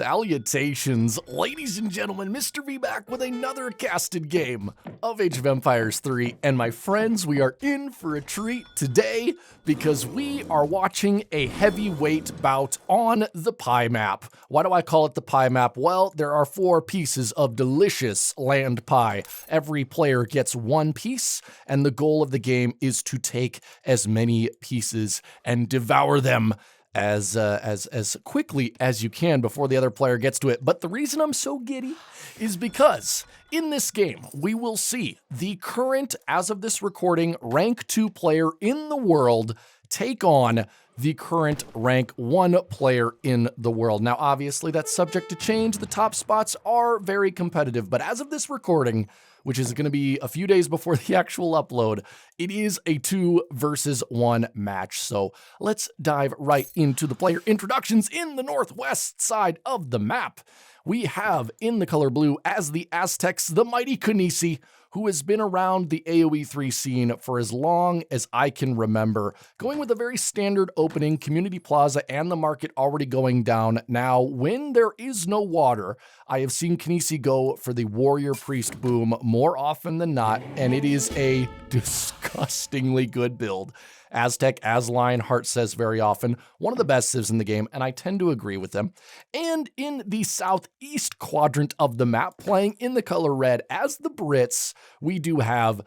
Salutations, ladies and gentlemen, Mr. V back with another casted game of Age of Empires 3, and my friends, we are in for a treat today because we are watching a heavyweight bout on the pie map. Why do I call it the pie map? Well, there are 4 pieces of delicious land pie. Every player gets 1 piece, and the goal of the game is to take as many pieces and devour them as quickly as you can before the other player gets to it. But the reason I'm so giddy is because in this game, we will see the current, as of this recording, rank 2 player in the world take on the current rank 1 player in the world. Now, obviously, that's subject to change. The top spots are very competitive, but as of this recording, which is going to be a few days before the actual upload, it is a 2 versus 1 match. So let's dive right into the player introductions. In the northwest side of the map, we have in the color blue as the Aztecs, the mighty Kinesi, who has been around the AOE3 scene for as long as I can remember, going with a very standard opening, community plaza, and the market already going down. Now, when there is no water, I have seen Kinesi go for the warrior priest boom more often than not, and it is a disgustingly good build. Aztec, as Lionheart says very often, one of the best civs in the game, and I tend to agree with them. And in the southeast quadrant of the map, playing in the color red as the Brits, we do have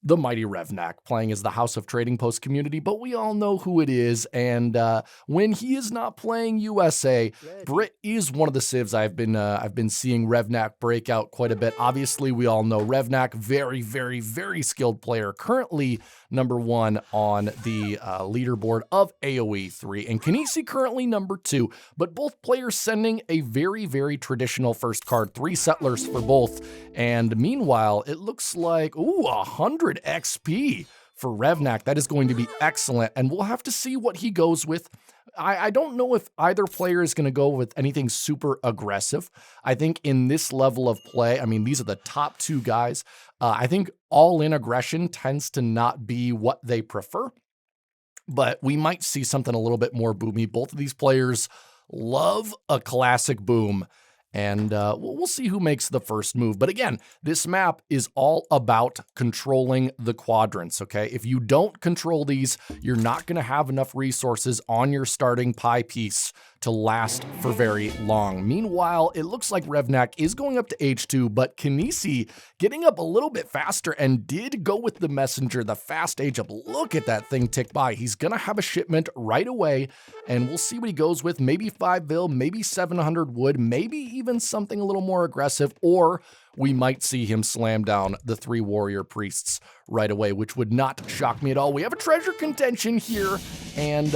the mighty Revnak playing as the House of Trading Post community, but we all know who it is, and when he is not playing USA, Brit is one of the civs I've been seeing Revnak break out quite a bit. Obviously, we all know Revnak, very, very, very skilled player, currently number 1 on the leaderboard of AOE3, and Kinesi currently number 2, but both players sending a very, very traditional first card, 3 settlers for both, and meanwhile, it looks like, 100 XP for Revnak. That is going to be excellent, and we'll have to see what he goes with. I don't know if either player is going to go with anything super aggressive. I think in this level of play, I mean, these are the top 2 guys. I think all-in aggression tends to not be what they prefer, but we might see something a little bit more boomy. Both of these players love a classic boom, and we'll see who makes the first move. But again, this map is all about controlling the quadrants, okay? If you don't control these, you're not going to have enough resources on your starting pie piece to last for very long. Meanwhile, it looks like Revnak is going up to H2, but Kinesi getting up a little bit faster and did go with the messenger, the fast age up. Look at that thing tick by. He's going to have a shipment right away, and we'll see what he goes with. Maybe 5 vil, maybe 700 wood, maybe even something a little more aggressive, or we might see him slam down the 3 warrior priests right away, which would not shock me at all. We have a treasure contention here, and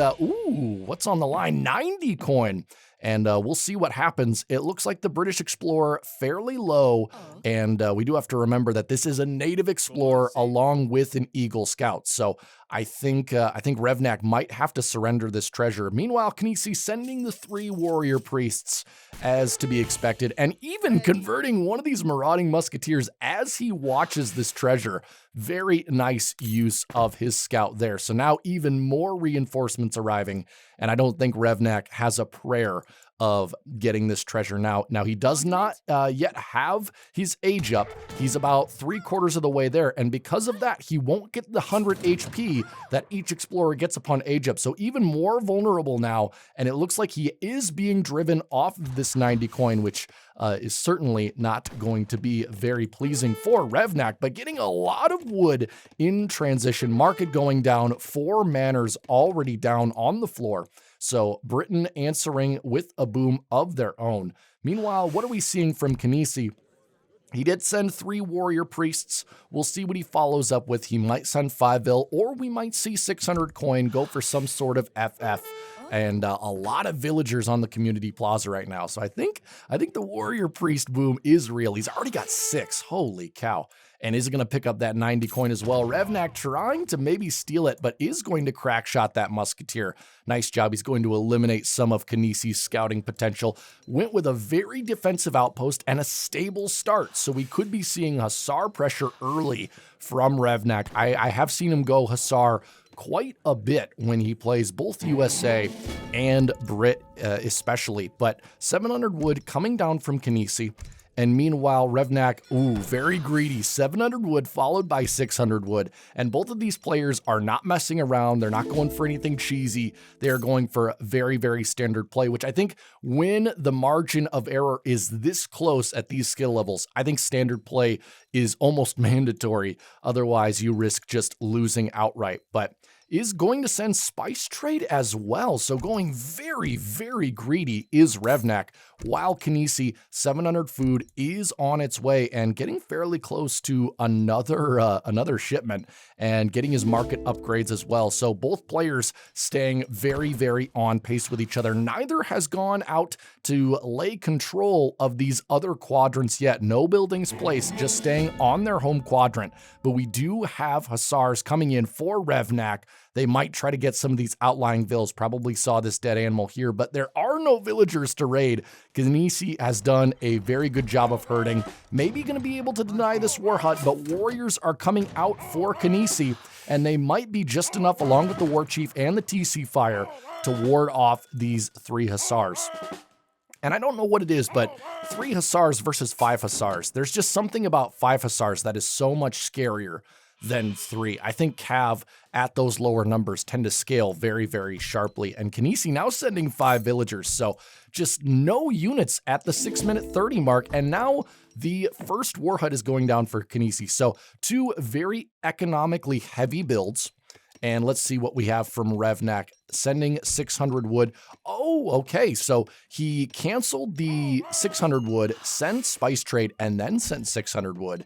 what's on the line? 90 coin. And we'll see what happens. It looks like the British Explorer fairly low, and we do have to remember that this is a native explorer along with an Eagle Scout. So I think Revnak might have to surrender this treasure. Meanwhile, Kinesi sending the 3 warrior priests as to be expected, and even converting one of these marauding musketeers as he watches this treasure. Very nice use of his scout there. So now even more reinforcements arriving, and I don't think Revnak has a prayer of getting this treasure now. Now, he does not yet have his age up. He's about 3/4 of the way there, and because of that, he won't get the 100 HP that each explorer gets upon age up. So even more vulnerable now, and it looks like he is being driven off of this 90 coin, which is certainly not going to be very pleasing for Revnak, but getting a lot of wood in transition. Market going down, 4 manors already down on the floor. So Britain answering with a boom of their own. Meanwhile, what are we seeing from Kinesi? He did send 3 warrior priests. We'll see what he follows up with. He might send 5 vil, or we might see 600 coin, go for some sort of FF. And a lot of villagers on the community plaza right now. So I think the warrior priest boom is real. He's already got 6. Holy cow. And is going to pick up that 90 coin as well. Revnak trying to maybe steal it, but is going to crack shot that musketeer. Nice job. He's going to eliminate some of Kinesi's scouting potential. Went with a very defensive outpost and a stable start. So we could be seeing Hussar pressure early from Revnak. I have seen him go Hussar quite a bit when he plays both USA and Brit especially. But 700 wood coming down from Kinesi. And meanwhile, Revnak, very greedy. 700 wood followed by 600 wood. And both of these players are not messing around. They're not going for anything cheesy. They're going for very, very standard play, which I think when the margin of error is this close at these skill levels, I think standard play is almost mandatory. Otherwise, you risk just losing outright. But is going to send Spice Trade as well. So going very, very greedy is Revnak, while Kinesi 700 food is on its way and getting fairly close to another shipment and getting his market upgrades as well. So both players staying very, very on pace with each other. Neither has gone out to lay control of these other quadrants yet. No buildings placed, just staying on their home quadrant. But we do have Hussars coming in for Revnak. They might try to get some of these outlying vills. Probably saw this dead animal here, but there are no villagers to raid. Kinesi has done a very good job of herding. Maybe going to be able to deny this war hut, but warriors are coming out for Kinesi, and they might be just enough along with the war chief and the TC fire to ward off these 3 Hussars. And I don't know what it is, but 3 Hussars versus 5 Hussars. There's just something about 5 Hussars that is so much scarier than 3. I think Cav at those lower numbers tend to scale very, very sharply. And Kinesi now sending 5 villagers. So just no units at the 6-minute 30 mark. And now the first war hut is going down for Kinesi. So 2 very economically heavy builds. And let's see what we have from Revnak, sending 600 wood. Oh, okay. So he canceled the 600 wood, sent Spice Trade, and then sent 600 wood.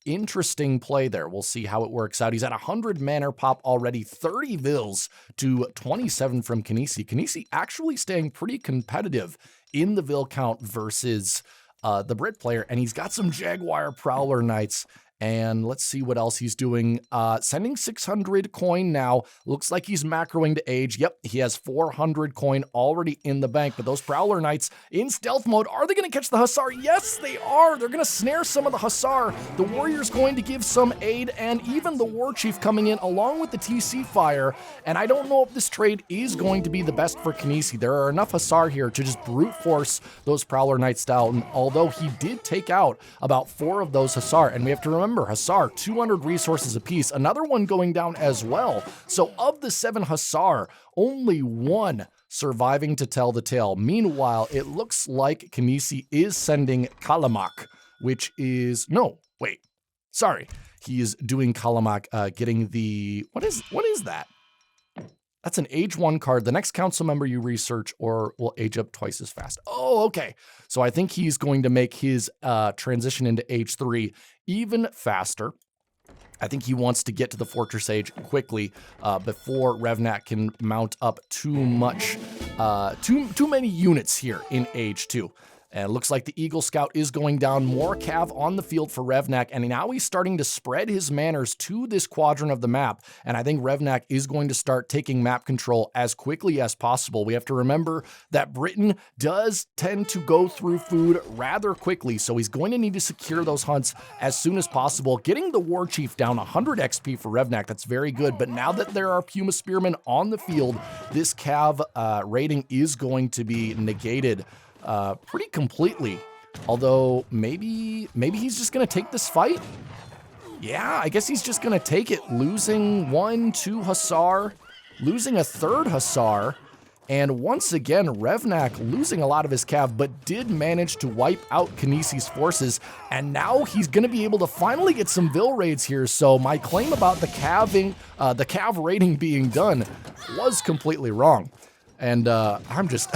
Interesting play there. We'll see how it works out. He's at 100 manor pop already, 30 vills to 27 from Kinesi. Kinesi actually staying pretty competitive in the vill count versus the Brit player, and he's got some Jaguar Prowler Knights. And let's see what else he's doing. Sending 600 coin now. Looks like he's macroing to age. Yep, he has 400 coin already in the bank. But those Prowler Knights in stealth mode, are they going to catch the Hussar? Yes, they are. They're going to snare some of the Hussar. The Warrior's going to give some aid, and even the War Chief coming in along with the TC fire. And I don't know if this trade is going to be the best for Kinesi. There are enough Hussar here to just brute force those Prowler Knights down, although he did take out about 4 of those Hussar. And we have to remember, Hussar, 200 resources apiece. Another one going down as well. So of the 7 Hussar, only 1 surviving to tell the tale. Meanwhile, it looks like Kinesi is sending Kalamak, which is... No, wait. Sorry. He is doing Kalamak, getting the... What is that? That's an age 1 card. The next council member you research or will age up twice as fast. Oh, okay. So I think he's going to make his transition into age 3 even faster. I think he wants to get to the Fortress Age quickly before Revnak can mount up too many units here in Age 2. And it looks like the Eagle Scout is going down. More Cav on the field for Revnak, and now he's starting to spread his manors to this quadrant of the map. And I think Revnak is going to start taking map control as quickly as possible. We have to remember that Britain does tend to go through food rather quickly, so he's going to need to secure those hunts as soon as possible. Getting the War Chief down 100 XP for Revnak, that's very good. But now that there are Puma Spearmen on the field, this Cav rating is going to be negated pretty completely. Although maybe he's just gonna take this fight. Yeah, I guess he's just gonna take it, losing 1, 2 Hussar, losing a 3rd Hussar, and once again Revnak losing a lot of his Cav, but did manage to wipe out Kinesi's forces, and now he's gonna be able to finally get some Vill raids here. So my claim about the Cav raiding being done was completely wrong, and I'm just.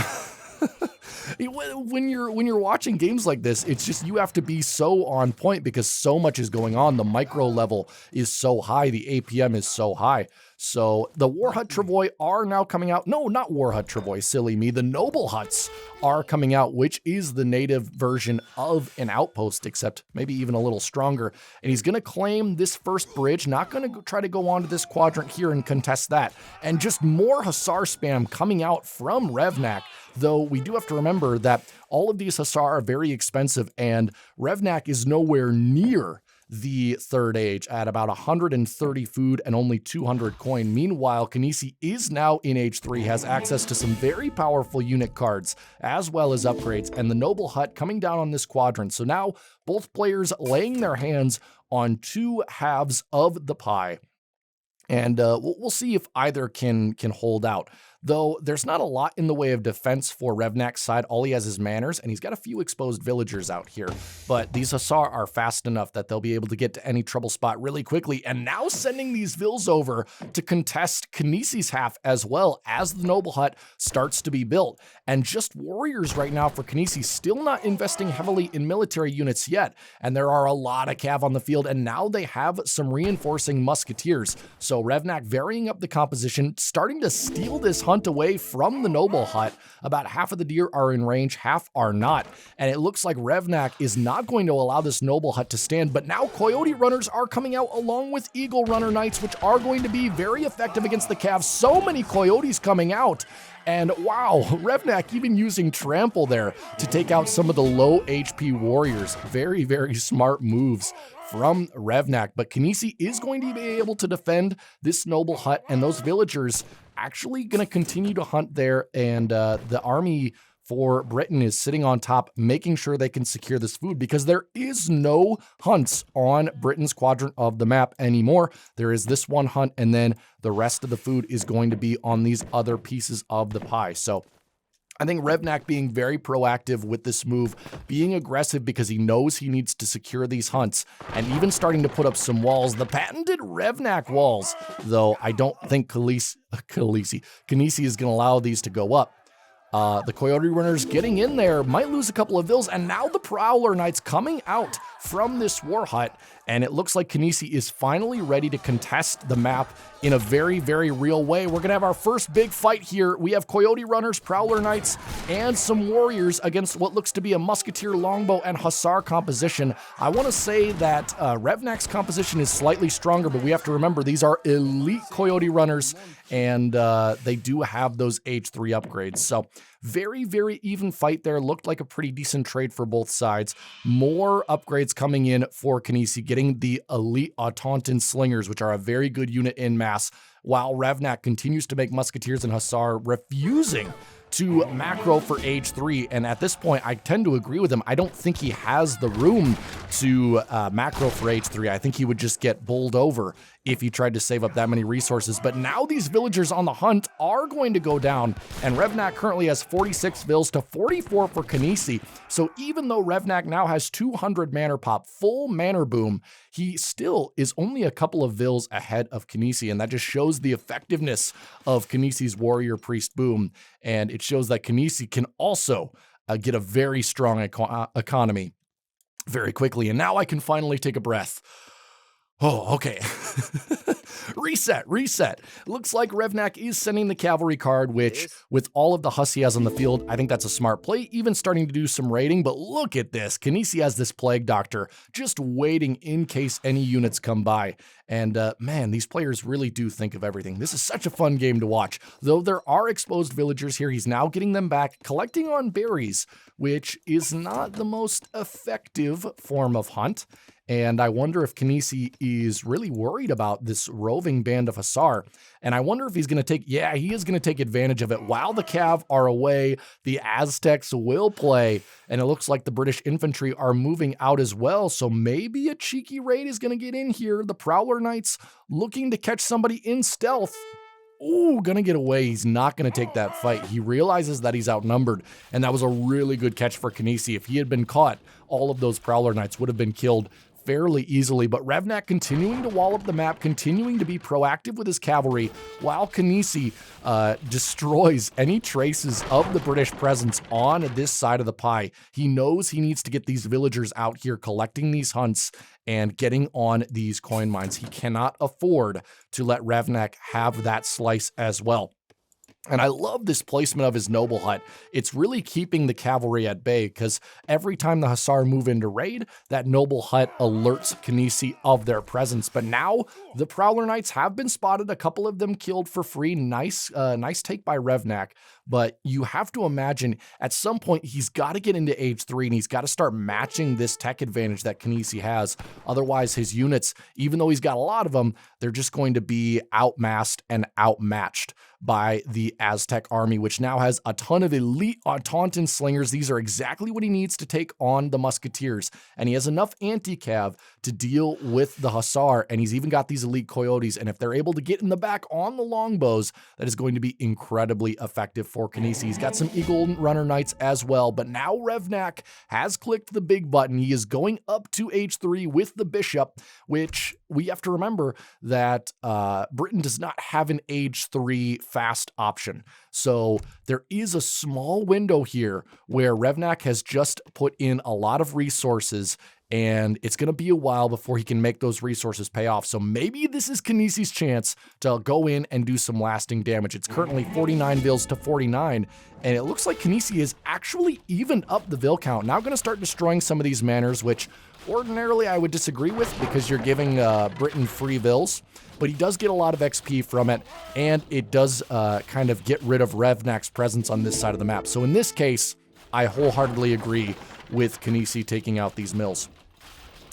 When you're watching games like this, it's just you have to be so on point because so much is going on. The micro level is so high. The APM is so high. So the War Hut Travois are now coming out. No, not War Hut Travois, silly me. The Noble Huts are coming out, which is the native version of an outpost, except maybe even a little stronger. And he's going to claim this first bridge, not going to try to go on to this quadrant here and contest that. And just more Hussar spam coming out from Revnak, though we do have to remember that all of these Hussar are very expensive, and Revnak is nowhere near the third age at about 130 food and only 200 coin. Meanwhile, Kinesi is now in age 3, has access to some very powerful unit cards as well as upgrades, and the Noble Hut coming down on this quadrant. So now both players laying their hands on 2 halves of the pie. And we'll see if either can hold out. Though there's not a lot in the way of defense for Revnak's side. All he has is manners, and he's got a few exposed villagers out here. But these Hussar are fast enough that they'll be able to get to any trouble spot really quickly. And now sending these Vils over to contest Kinesi's half as well as the Noble Hut starts to be built. And just warriors right now for Kinesi, still not investing heavily in military units yet. And there are a lot of cav on the field, and now they have some reinforcing musketeers. So Revnak varying up the composition, starting to steal this hunt away from the Noble Hut. About half of the deer are in range, half are not. And it looks like Revnak is not going to allow this Noble Hut to stand, but now Coyote Runners are coming out along with Eagle Runner Knights, which are going to be very effective against the Cavs. So many Coyotes coming out. And wow, Revnak even using Trample there to take out some of the low HP warriors. Very, very smart moves from Revnak. But Kinesi is going to be able to defend this Noble Hut, and those villagers actually going to continue to hunt there. And the army for Britain is sitting on top, making sure they can secure this food, because there is no hunts on Britain's quadrant of the map anymore. There is this one hunt, and then the rest of the food is going to be on these other pieces of the pie. So I think Revnak being very proactive with this move, being aggressive because he knows he needs to secure these hunts, and even starting to put up some walls, the patented Revnak walls, though I don't think Kinesi is going to allow these to go up. The Coyote Runners getting in there, might lose a couple of Vils, and now the Prowler Knights coming out from this War Hut, and it looks like Kinesi is finally ready to contest the map in a very, very real way. We're going to have our first big fight here. We have Coyote Runners, Prowler Knights, and some warriors against what looks to be a Musketeer, Longbow, and Hussar composition. I want to say that Revnak's composition is slightly stronger, but we have to remember these are elite Coyote Runners, and they do have those age 3 upgrades. So very, very even fight there. Looked like a pretty decent trade for both sides. More upgrades coming in for Kinesi, getting the elite Autonton Slingers, which are a very good unit in mass, while Revnak continues to make Musketeers and Hussar, refusing to macro for age 3. And at this point, I tend to agree with him. I don't think he has the room to macro for age 3. I think he would just get bowled over if he tried to save up that many resources. But now these villagers on the hunt are going to go down, and Revnak currently has 46 Vils to 44 for Kinesi. So even though Revnak now has 200 Manor Pop, full Manor Boom, he still is only a couple of Vils ahead of Kinesi, and that just shows the effectiveness of Kinesi's Warrior Priest Boom, and it shows that Kinesi can also get a very strong economy very quickly. And now I can finally take a breath. Oh, okay. Reset. Looks like Revnak is sending the cavalry card, which with all of the Huss he has on the field, I think that's a smart play, even starting to do some raiding. But look at this. Kinesi has this Plague Doctor just waiting in case any units come by. And man, these players really do think of everything. This is such a fun game to watch. Though there are exposed villagers here, he's now getting them back, collecting on berries, which is not the most effective form of hunt. And I wonder if Kinesi is really worried about this roving band of Hussar. And I wonder if he's going to he is going to take advantage of it. While the Cav are away, the Aztecs will play. And it looks like the British infantry are moving out as well. So maybe a cheeky raid is going to get in here. The Prowler Knights looking to catch somebody in stealth. Ooh, gonna get away. He's not gonna take that fight. He realizes that he's outnumbered, and that was a really good catch for Kinesi. If he had been caught, all of those Prowler Knights would have been killed fairly easily. But Revnak continuing to wall up the map, continuing to be proactive with his cavalry, while Kinesi destroys any traces of the British presence on this side of the pie. He knows he needs to get these villagers out here collecting these hunts and getting on these coin mines. He cannot afford to let Revnak have that slice as well. And I love this placement of his noble hut. It's really keeping the cavalry at bay because every time the Hussar move into raid, that noble hut alerts Kinesi of their presence. But now the Prowler Knights have been spotted, a couple of them killed for free. Nice take by Revnak. But you have to imagine at some point he's got to get into age 3 and he's got to start matching this tech advantage that Kinesi has. Otherwise, his units, even though he's got a lot of them, they're just going to be outmassed and outmatched by the Aztec army, which now has a ton of elite Taunton slingers. These are exactly what he needs to take on the musketeers. And he has enough anti-cav to deal with the Hussar. And he's even got these elite coyotes. And if they're able to get in the back on the longbows, that is going to be incredibly effective for Kinesi. He's got some Eagle Runner Knights as well. But now Revnak has clicked the big button. He is going up to H3 with the Bishop, which we have to remember that Britain does not have an age 3 fast option. So there is a small window here where Revnak has just put in a lot of resources, and it's going to be a while before he can make those resources pay off. So maybe this is Kinesi's chance to go in and do some lasting damage. It's currently 49 vills to 49, and it looks like Kinesi is actually evened up the vill count. Now going to start destroying some of these manors, which ordinarily I would disagree with because you're giving Britain free vills. But he does get a lot of XP from it, and it does kind of get rid of Revnak's presence on this side of the map. So in this case, I wholeheartedly agree with Kinesi taking out these mills.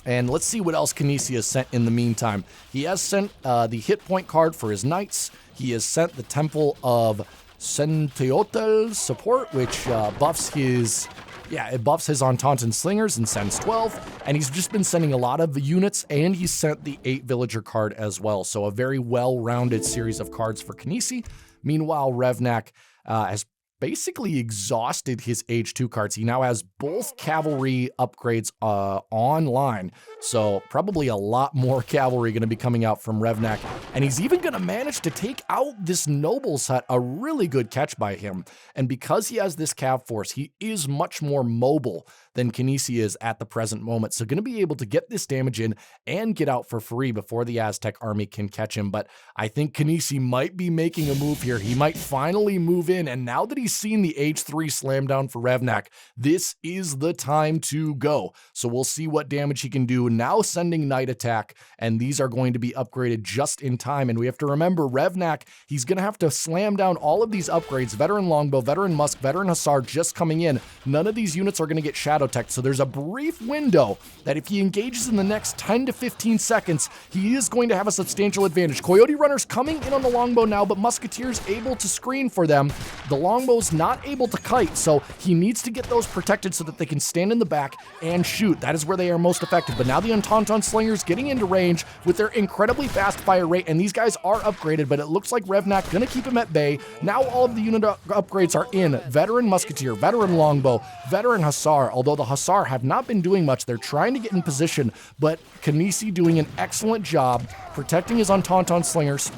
And let's see what else Kinesi has sent in the meantime. He has sent the hit point card for his knights. He has sent the Temple of Senteotl support, which buffs his... Yeah, it buffs his Entente Slingers and sends 12, and he's just been sending a lot of units, and he's sent the 8 Villager card as well, so a very well-rounded series of cards for Kinesi. Meanwhile, Revnak has basically exhausted his age 2 cards. He now has both cavalry upgrades online, so probably a lot more cavalry going to be coming out from Revnak, and he's even going to manage to take out this Noble's Hut, a really good catch by him. And because he has this cav force, he is much more mobile than Kinesi is at the present moment, so going to be able to get this damage in and get out for free before the Aztec army can catch him. But I think Kinesi might be making a move here. He might finally move in, and now that he's seen the H3 slam down for Revnak, this is the time to go. So we'll see what damage he can do. Now sending Night Attack, and these are going to be upgraded just in time. And we have to remember, Revnak, he's going to have to slam down all of these upgrades. Veteran Longbow, Veteran Musk, Veteran Hussar just coming in. None of these units are going to get Shadow Tech, so there's a brief window that if he engages in the next 10 to 15 seconds, he is going to have a substantial advantage. Coyote Runners coming in on the Longbow now, but Musketeers able to screen for them. The Longbow's not able to kite, so he needs to get those protected so that they can stand in the back and shoot. That is where they are most effective. But now the Entente Slingers getting into range with their incredibly fast fire rate, and these guys are upgraded, but it looks like Revnak gonna keep him at bay. Now all of the unit upgrades are in. Veteran Musketeer, Veteran Longbow, Veteran Hussar, although the Hussar have not been doing much. They're trying to get in position, but Kinesi doing an excellent job protecting his Entente Slingers.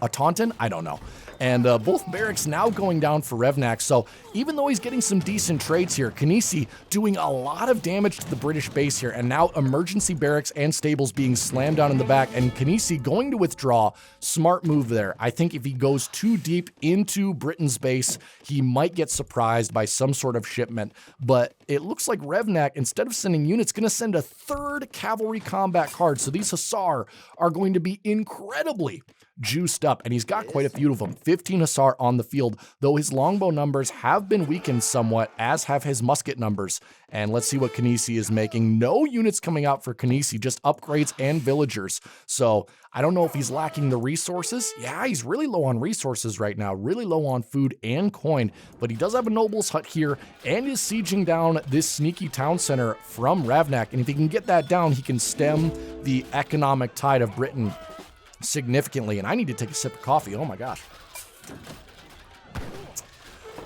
A Taunton? I don't know. And both barracks now going down for Revnak, so even though he's getting some decent trades here, Kinesi doing a lot of damage to the British base here, and now emergency barracks and stables being slammed down in the back, and Kinesi going to withdraw. Smart move there. I think if he goes too deep into Britain's base, he might get surprised by some sort of shipment, but it looks like Revnak, instead of sending units, going to send a 3rd cavalry combat card, so these Hussar are going to be incredibly juiced up, and he's got quite a few of them. 15 Hussar on the field, though his longbow numbers have been weakened somewhat, as have his musket numbers. And let's see what Kinesi is making. No units coming out for Kinesi, just upgrades and villagers. So I don't know if he's lacking the resources. Yeah, he's really low on resources right now, really low on food and coin, but he does have a Noble's Hut here and is sieging down this sneaky town center from Revnak. And if he can get that down, he can stem the economic tide of Britain significantly. And I need to take a sip of coffee. Oh my gosh.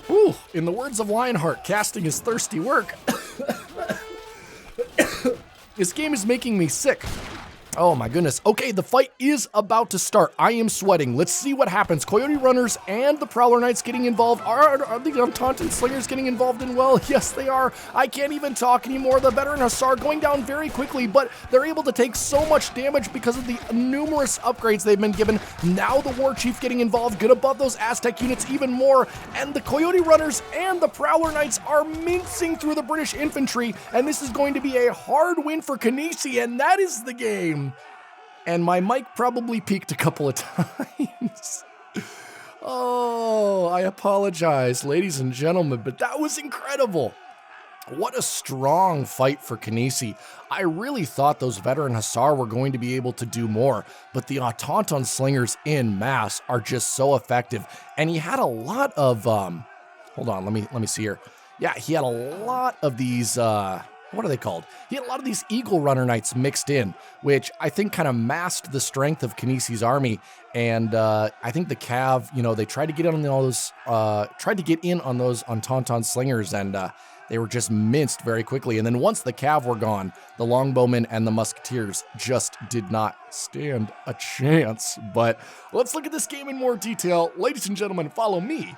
Ooh, in the words of Lionheart, casting is thirsty work. This game is making me sick. Oh my goodness. Okay, the fight is about to start. I am sweating. Let's see what happens. Coyote Runners and the Prowler Knights getting involved. Are the Taunton Slingers getting involved in well? Yes, they are. I can't even talk anymore. The Veteran Hussar going down very quickly, but they're able to take so much damage because of the numerous upgrades they've been given. Now the War Chief getting involved, gonna buff those Aztec units even more, and the Coyote Runners and the Prowler Knights are mincing through the British infantry, and this is going to be a hard win for Kinesi, and that is the game. And my mic probably peaked a couple of times. Oh, I apologize, ladies and gentlemen, but that was incredible. What a strong fight for Kinesi. I really thought those Veteran Hussar were going to be able to do more, but the Taunton Slingers in mass are just so effective. And he had a lot of, hold on, let me see here. Yeah, he had a lot of these, what are they called? He had a lot of these Eagle Runner Knights mixed in, which I think kind of masked the strength of Kinesi's army. And I think the Cav, you know, they tried to get in on those, on Taunton Slingers, and they were just minced very quickly. And then once the Cav were gone, the Longbowmen and the Musketeers just did not stand a chance. But let's look at this game in more detail. Ladies and gentlemen, follow me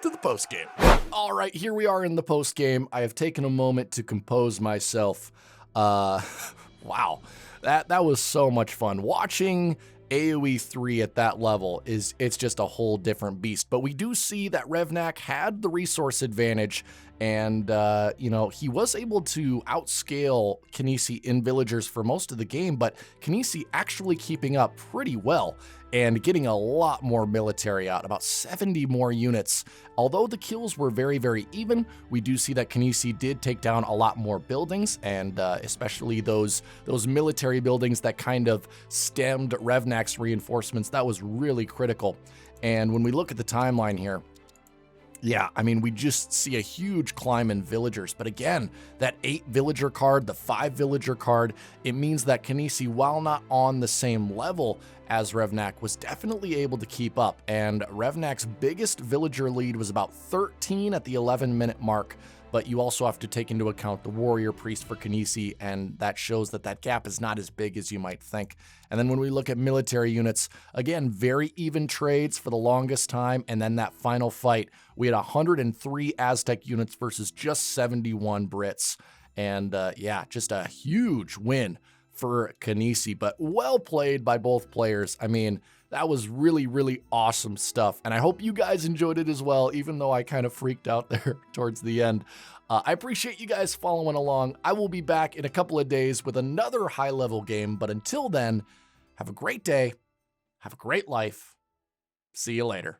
to the post game. All right, here we are in the post game. I have taken a moment to compose myself. Wow, that was so much fun. Watching AOE3 at that level it's just a whole different beast. But we do see that Revnak had the resource advantage, and you know, he was able to outscale Kinesi in villagers for most of the game, but Kinesi actually keeping up pretty well and getting a lot more military out, about 70 more units. Although the kills were very, very even, we do see that Kinesi did take down a lot more buildings, and especially those military buildings that kind of stemmed Revnak's reinforcements. That was really critical. And when we look at the timeline here, yeah, I mean, we just see a huge climb in villagers. But again, that 8 villager card, the 5 villager card, it means that Kinesi, while not on the same level as Revnak, was definitely able to keep up. And Revnak's biggest villager lead was about 13 at the 11-minute mark. But you also have to take into account the warrior priest for Kinesi, and that shows that that gap is not as big as you might think. And then when we look at military units, again, very even trades for the longest time, and then that final fight, we had 103 Aztec units versus just 71 Brits. And yeah, just a huge win for Kinesi, but well played by both players. I mean, that was really, really awesome stuff. And I hope you guys enjoyed it as well, even though I kind of freaked out there towards the end. I appreciate you guys following along. I will be back in a couple of days with another high-level game. But until then, have a great day. Have a great life. See you later.